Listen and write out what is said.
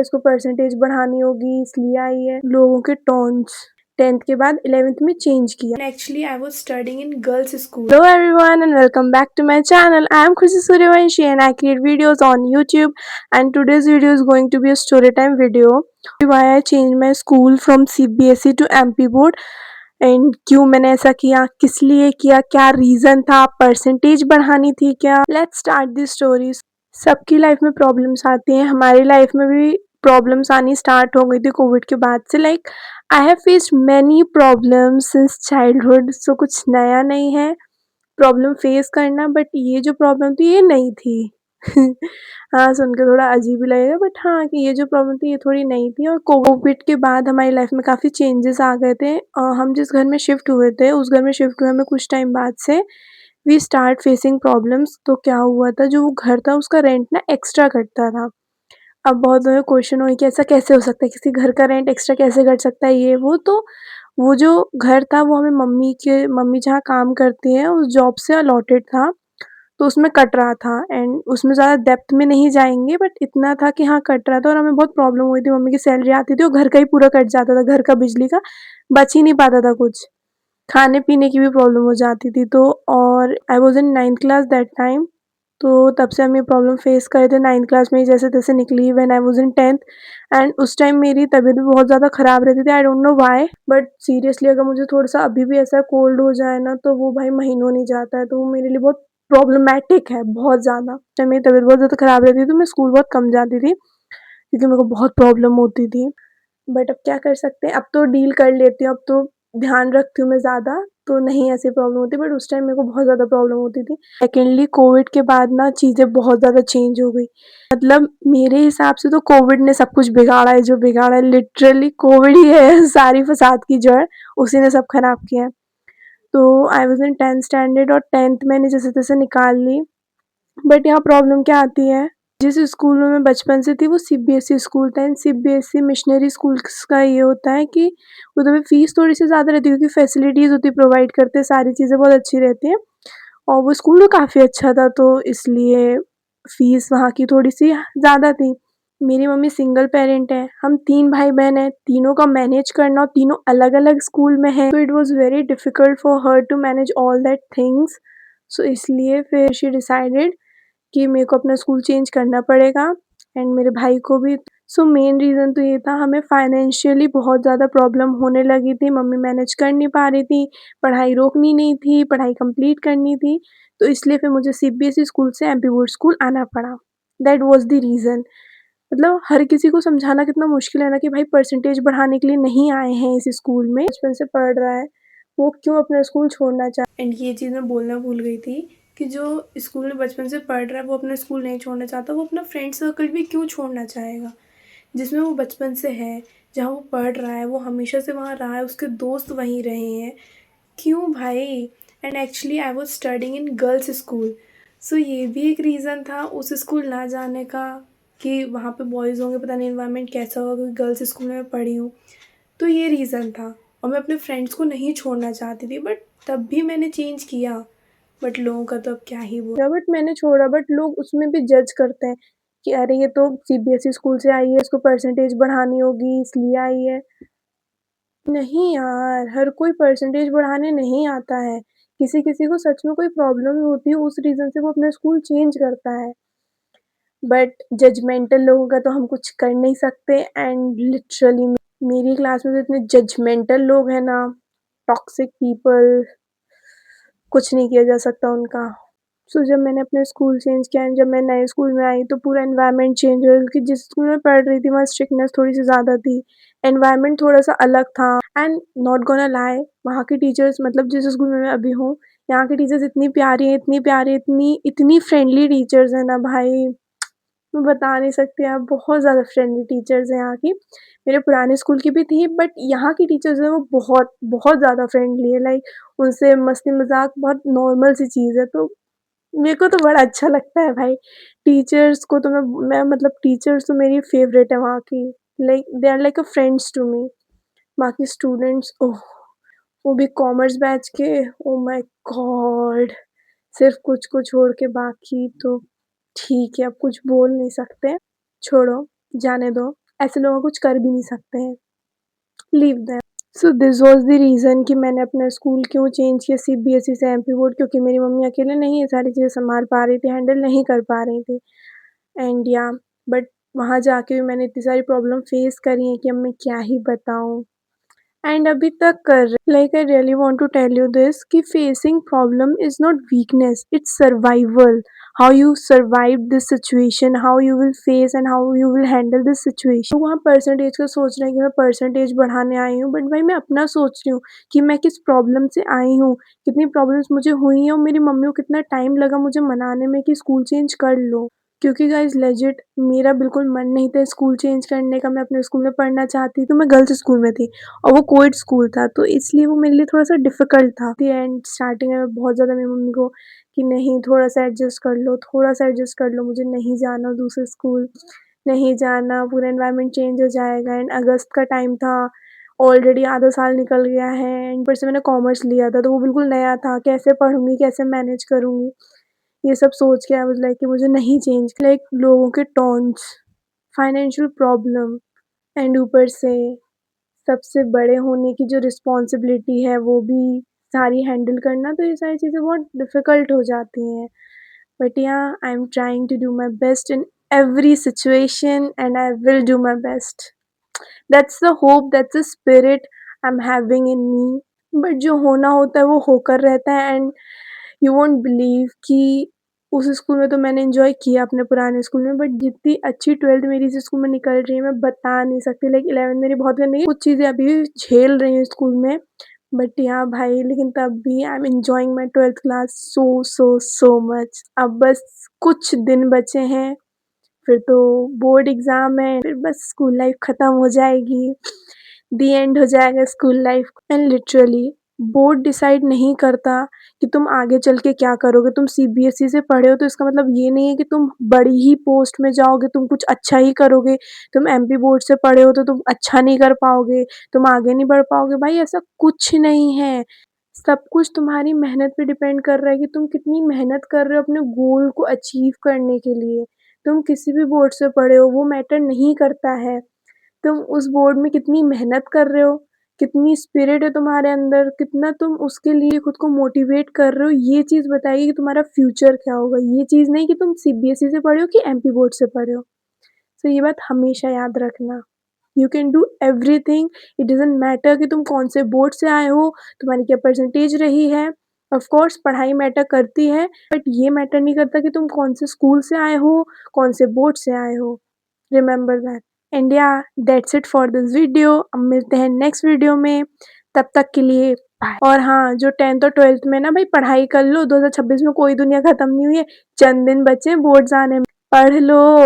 है, इसको परसेंटेज बढ़ानी होगी इसलिए आई है। लोगों के टोन्स 10th के बाद 11th में चेंज किया। And actually I was studying in girls school. Hello everyone and welcome back to my channel. I am Khushi Suryavanshi and I create videos on YouTube, and today's video is going to be a story time video. Why I changed my school from CBSE to MP board and क्यों मैंने ऐसा किया, किस लिए किया, क्या reason था, percentage बढ़ानी थी क्या। Let's start this story. सबकी लाइफ में प्रॉब्लम्स आती हैं, हमारी लाइफ में भी प्रॉब्लम्स आनी स्टार्ट हो गई थी कोविड के बाद से। Like I have faced many problems since childhood, so कुछ नया नहीं है प्रॉब्लम फेस करना, बट ये जो प्रॉब्लम थी ये नई थी। हाँ, सुन के थोड़ा अजीब ही लगेगा, बट हाँ कि ये जो प्रॉब्लम थी ये थोड़ी नई थी। और कोविड के बाद हमारी लाइफ में काफ़ी चेंजेस आ गए थे। हम जिस घर में शिफ्ट हुए थे उस घर में शिफ्ट हुए हमें कुछ टाइम बाद से वी स्टार्ट फेसिंग प्रॉब्लम्स। तो क्या हुआ था, जो वो घर था उसका रेंट ना एक्स्ट्रा कटता था। अब बहुत ज़्यादा क्वेश्चन हुई कि ऐसा कैसे हो सकता है, किसी घर का रेंट एक्स्ट्रा कैसे कट सकता है ये वो। तो वो जो घर था वो हमें मम्मी जहाँ काम करती हैं उस जॉब से अलॉटेड था, तो उसमें कट रहा था। एंड उसमें ज़्यादा डेप्थ में नहीं जाएँगे, बट इतना था कि हाँ कट रहा था और हमें बहुत प्रॉब्लम हुई थी। मम्मी की सैलरी आती थी और घर का ही पूरा कट जाता था, घर का, बिजली का, बच ही नहीं पाता था कुछ। खाने-पीने की भी प्रॉब्लम हो जाती थी। तो और I was in 9th class that time, तो तब से हम ये प्रॉब्लम फेस कर रहे थे। 9th क्लास में ही जैसे-तैसे निकली। When I was in 10th and उस टाइम मेरी तबीयत भी बहुत ज़्यादा ख़राब रहती थी, I don't know why, but seriously अगर मुझे थोड़ा-सा अभी भी ऐसा कोल्ड हो जाए ना तो वो भाई महीनों नहीं जाता है, तो वो मेरे लिए बहुत प्रॉब्लमैटिक है, बहुत ज़्यादा। जब मेरी तबीयत बहुत ज़्यादा ख़राब रहती थी तो मैं स्कूल बहुत कम जाती थी, क्योंकि मेरे को बहुत प्रॉब्लम होती थी। बट अब क्या कर सकते हैं, अब तो डील कर लेती हूँ, अब तो ध्यान रखती हूँ मैं ज़्यादा, तो नहीं ऐसी प्रॉब्लम होती, बट उस टाइम मेरे को बहुत ज़्यादा प्रॉब्लम होती थी। सेकेंडली कोविड के बाद ना चीज़ें बहुत ज़्यादा चेंज हो गई। मतलब मेरे हिसाब से तो कोविड ने सब कुछ बिगाड़ा है, जो बिगाड़ा है लिटरली कोविड ही है सारी फसाद की जड़, उसी ने सब खराब किया है। तो I was in 10th standard और 10th मैंने जैसे-तैसे निकाल ली। बट यहाँ प्रॉब्लम क्या आती है, जिस स्कूल में मैं बचपन से थी वो सीबीएसई स्कूल था। एंड सीबीएसई मिशनरी स्कूल्स का ये होता है कि उधर में फ़ीस थोड़ी-सी ज़्यादा रहती है, क्योंकि फैसिलिटीज़ होती है, प्रोवाइड करते हैं, सारी चीज़ें बहुत अच्छी रहती हैं। और वो स्कूल तो काफ़ी अच्छा था, तो इसलिए फ़ीस वहाँ की थोड़ी-सी ज़्यादा थी। मेरी मम्मी सिंगल पेरेंट है, हम 3 भाई-बहन हैं, तीनों का मैनेज करना और तीनों अलग-अलग स्कूल में हैं, तो it was very difficult for her to manage all that things. So इसलिए फिर शी डिसाइडेड कि मेरे को अपना स्कूल चेंज करना पड़ेगा एंड मेरे भाई को भी। सो मेन रीज़न तो ये था, हमें फाइनेंशियली बहुत ज़्यादा प्रॉब्लम होने लगी थी, मम्मी मैनेज कर नहीं पा रही थी, पढ़ाई रोकनी नहीं थी, पढ़ाई कंप्लीट करनी थी, तो इसलिए फिर मुझे सीबीएसई स्कूल से एमपी बोर्ड स्कूल आना पड़ा। That was the reason. मतलब हर किसी को समझाना कितना मुश्किल है ना कि भाई परसेंटेज बढ़ाने के लिए नहीं आए हैं इस स्कूल में, बचपन से पढ़ रहा है, वो क्यों अपना स्कूल छोड़ना एंड ये चीज़ मैं बोलना भूल गई थी कि जो स्कूल में बचपन से पढ़ रहा है वो अपना स्कूल नहीं छोड़ना चाहता, वो अपना फ्रेंड सर्कल भी क्यों छोड़ना चाहेगा जिसमें वो बचपन से है, जहाँ वो पढ़ रहा है, वो हमेशा से वहाँ रहा है, उसके दोस्त वहीं रहे हैं, क्यों भाई। And actually I was studying in girls school, so ये भी एक रीज़न था उस स्कूल ना जाने का कि वहाँ पे बॉयज़ होंगे, पता नहीं एनवायरनमेंट कैसा होगा, क्योंकि गर्ल्स स्कूल में मैं पढ़ी हूँ, तो ये रीज़न था। और मैं अपने फ्रेंड्स को नहीं छोड़ना चाहती थी, बट तब भी मैंने चेंज किया। बट लोगों का तो अब क्या ही बोला, बट मैंने छोड़ा, बट लोग उसमें भी जज करते हैं कि अरे ये तो सीबीएसई स्कूल से आई है, इसको परसेंटेज बढ़ानी होगी इसलिए आई है। नहीं यार, हर कोई परसेंटेज बढ़ाने नहीं आता है। किसी-किसी को सच में कोई प्रॉब्लम होती है, उस रीज़न से वो अपना स्कूल चेंज करता है। बट जजमेंटल लोगों का तो हम कुछ कर नहीं सकते। एंड लिटरली मेरी क्लास में तो इतने जजमेंटल लोग हैं ना, टॉक्सिक पीपल, कुछ नहीं किया जा सकता उनका। सो जब मैंने अपना स्कूल चेंज किया एंड जब मैं नए स्कूल में आई तो पूरा एनवायरनमेंट चेंज हो गया, क्योंकि जिस स्कूल में पढ़ रही थी वहाँ स्ट्रिक्टनेस थोड़ी-सी ज़्यादा थी। एनवायरनमेंट थोड़ा-सा अलग था एंड नॉट गोना लाई, वहाँ के टीचर्स, मतलब जिस स्कूल में मैं अभी हूँ, यहाँ की टीचर्स इतनी प्यारी हैं, इतनी प्यारी, इतनी इतनी फ्रेंडली टीचर्स हैं ना भाई, मैं बता नहीं सकती। आप बहुत ज़्यादा फ्रेंडली टीचर्स हैं यहाँ की। मेरे पुराने स्कूल की भी थी, बट यहाँ की टीचर्स हैं वो बहुत, बहुत ज़्यादा फ्रेंडली है। लाइक उनसे मस्ती-मज़ाक बहुत नॉर्मल सी चीज़ है, तो मेरे को तो बड़ा अच्छा लगता है भाई। टीचर्स को तो मैं मतलब टीचर्स तो मेरी फ़ेवरेट है वहाँ की। Like they are like a friends to me. बाकी स्टूडेंट्स, ओह! वो भी कॉमर्स बैच के, ओह माय गॉड! सिर्फ़ कुछ को छोड़ के बाकी तो ठीक है, अब कुछ बोल नहीं सकते। छोड़ो, जाने दो। ऐसे लोग कुछ कर भी नहीं सकते हैं, leave them. So this was the reason कि मैंने अपना स्कूल क्यों चेंज किया सीबीएसई से एमपी बोर्ड, क्योंकि मेरी मम्मी अकेले नहीं ये सारी चीज़ें सँभाल पा रही थी, हैंडल नहीं कर पा रही थी। एंड या बट वहाँ जाके भी मैंने इतनी सारी प्रॉब्लम फेस करी हैं कि अब मैं क्या ही बताऊँ। एंड अभी तक कर रही, like I really want to tell you this कि facing problem is not weakness, it's survival. How you survive this situation, how you will face and how you will handle this situation. तो वहाँ percentage का सोच रहे हैं कि मैं percentage बढ़ाने आई हूँ, बट भाई मैं अपना सोच रही हूँ कि मैं किस प्रॉब्लम से आई हूँ, कितनी प्रॉब्लम्स मुझे हुई हैं और मेरी मम्मी को कितना टाइम लगा मुझे मनाने में कि स्कूल चेंज कर लो। क्योंकि गाइज़ लेजिट मेरा बिल्कुल मन नहीं था स्कूल चेंज करने का, मैं अपने स्कूल में पढ़ना चाहती थी, तो मैं गर्ल्स स्कूल में थी और वो कोएड स्कूल था, तो इसलिए वो मेरे लिए थोड़ा-सा डिफ़िकल्ट था। दी एंड स्टार्टिंग में मैं बहुत ज़्यादा मेरी मम्मी को कि नहीं थोड़ा-सा एडजस्ट कर लो, थोड़ा-सा एडजस्ट कर लो, मुझे नहीं जाना दूसरे स्कूल, नहीं जाना, पूरा एनवायरनमेंट चेंज हो जाएगा। एंड अगस्त का टाइम था, ऑलरेडी आधा साल निकल गया है एंड ऊपर से मैंने कॉमर्स लिया था, तो वो बिल्कुल नया था, कैसे पढ़ूँगी, कैसे मैनेज करूँगी? ये सब सोच के आई वाज़ लाइक कि मुझे नहीं चेंज, लाइक लोगों के टॉन्ट्स, फाइनेंशियल प्रॉब्लम एंड ऊपर से सबसे बड़े होने की जो रिस्पॉन्सिबिलिटी है वो भी सारी हैंडल करना, तो ये सारी चीज़ें बहुत डिफ़िकल्ट हो जाती हैं। But yeah, I am trying to do my best in every situation and I will do my best. That's the hope, that's the spirit I am having in me. But जो होना होता है वो होकर रहता है एंड यू वोंट बिलीव कि उस स्कूल में तो मैंने एन्जॉय किया अपने पुराने स्कूल में, बट जितनी अच्छी 12th मेरी इस स्कूल में निकल रही है मैं बता नहीं सकती। लाइक 11th मेरी बहुत गंदी, कुछ चीज़ें अभी भी झेल रही हूँ स्कूल में, बट यहाँ भाई लेकिन तब भी I am enjoying my 12th class so much. अब बस कुछ दिन बचे हैं, फिर तो बोर्ड एग्ज़ाम है, फिर बस स्कूल लाइफ़ ख़त्म हो जाएगी, द एंड हो जाएगा school life. And literally board decide नहीं करता कि तुम आगे चल के क्या करोगे। तुम सीबीएसई से पढ़े हो तो इसका मतलब ये नहीं है कि तुम बड़ी ही पोस्ट में जाओगे, तुम कुछ अच्छा ही करोगे। तुम एमपी बोर्ड से पढ़े हो तो तुम अच्छा नहीं कर पाओगे, तुम आगे नहीं बढ़ पाओगे। भाई ऐसा कुछ नहीं है। सब कुछ तुम्हारी मेहनत पे डिपेंड कर रहा है कि तुम कितनी मेहनत कर रहे हो अपने गोल को अचीव करने के लिए। तुम किसी भी बोर्ड से पढ़े हो वो मैटर नहीं करता है। तुम उस बोर्ड में कितनी मेहनत कर रहे हो, कितनी स्पिरिट है तुम्हारे अंदर, कितना तुम उसके लिए खुद को मोटिवेट कर रहे हो, ये चीज़ बताएगी कि तुम्हारा फ्यूचर क्या होगा। ये चीज़ नहीं कि तुम सीबीएसई से पढ़े हो कि एमपी बोर्ड से पढ़े हो। तो ये बात हमेशा याद रखना। You can do everything, it doesn't matter कि तुम कौन से बोर्ड से आए हो, तुम्हारी क्या परसेंटेज रही है। ऑफ कोर्स पढ़ाई मैटर करती है, बट ये मैटर नहीं करता कि तुम कौन से स्कूल से आए हो, कौन से बोर्ड से आए हो। Remember that. एंड या that's it for this video. अब मिलते हैं नेक्स्ट वीडियो में, तब तक के लिए बाय। और हाँ, जो 10th और 12th में ना भाई पढ़ाई कर लो, 2026 में कोई दुनिया खत्म नहीं हुई है, चंद दिन बचे हैं बोर्ड्स आने में, पढ़ लो।